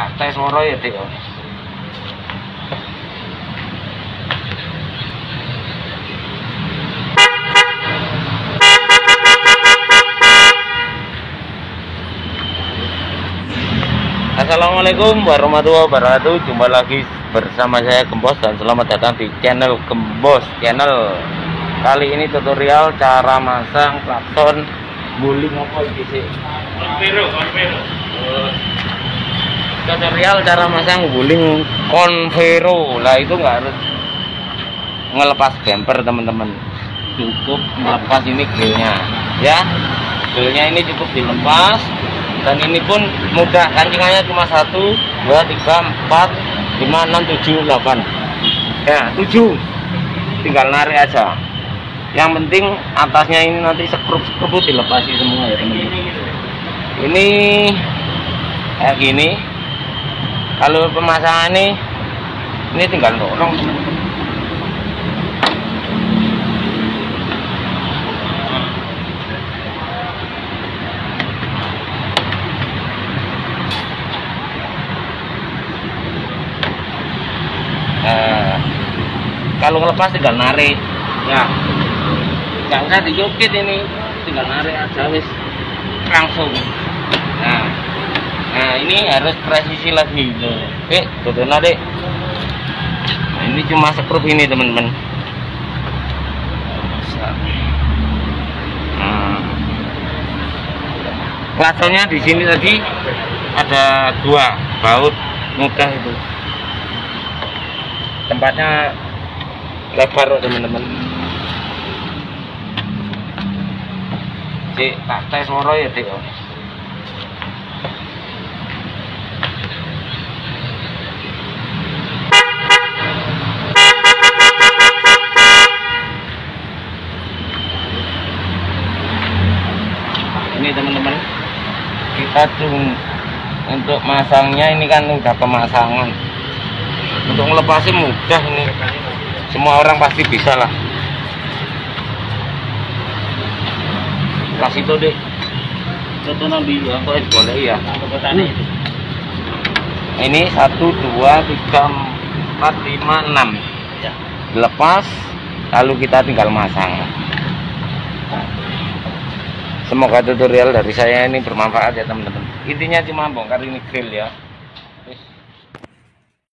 tak tes suara ya Dik. Assalamualaikum warahmatullahi wabarakatuh. Jumpa lagi bersama saya Gembos dan selamat datang di channel Gembos Channel. Kali ini tutorial cara masang klakson guling apa sih? Konvero. Tutorial cara masang guling konvero. Lah itu nggak harus ngelepas bumper teman-teman. Cukup melepas ini grillnya, ya. Grillnya ini cukup dilepas. Dan ini pun mudah, kancingannya cuma 1, 2, 3, 4, 5, 6, 7, 8 ya, 7 tinggal narik aja. Yang penting atasnya ini nanti sekrup dilepasi semua ya teman-teman. Ini kayak gini. Kalau pemasangan ini tinggal dorong teman-teman. Kalau ngelepas tinggal narik ya, nggak usah dijokit, ini tinggal narik aja wis langsung. Nah ini harus presisi lagi gitu. Tutup Dek. Nah, ini cuma sekrup ini teman-teman. Klaksonnya di sini tadi ada 2 baut mudah itu. Tempatnya lebar teman-teman. Cik, tak tes suara ya Dik. Ini teman-teman, kita tunggu untuk masangnya. Ini kan udah pemasangan. Untuk melepasnya mudah ini. Semua orang pasti bisa lah. Kasih itu Dek. Contoh nanti aku boleh ya. Ini 1, 2, 3, 4, 5, 6. Lepas, lalu kita tinggal masang. Semoga tutorial dari saya ini bermanfaat ya teman-teman. Intinya cuma bongkar ini grill ya.